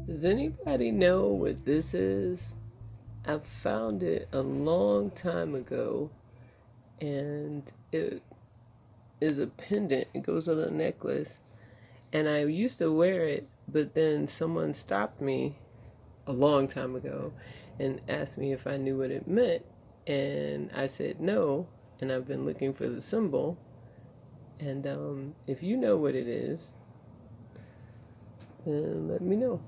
Does anybody know what this is? I found it a long time ago, and it is a pendant. It goes on a necklace, and I used to wear it, but then someone stopped me a long time ago and asked me if I knew what it meant, and I said no, and I've been looking for the symbol, and if you know what it is, then let me know.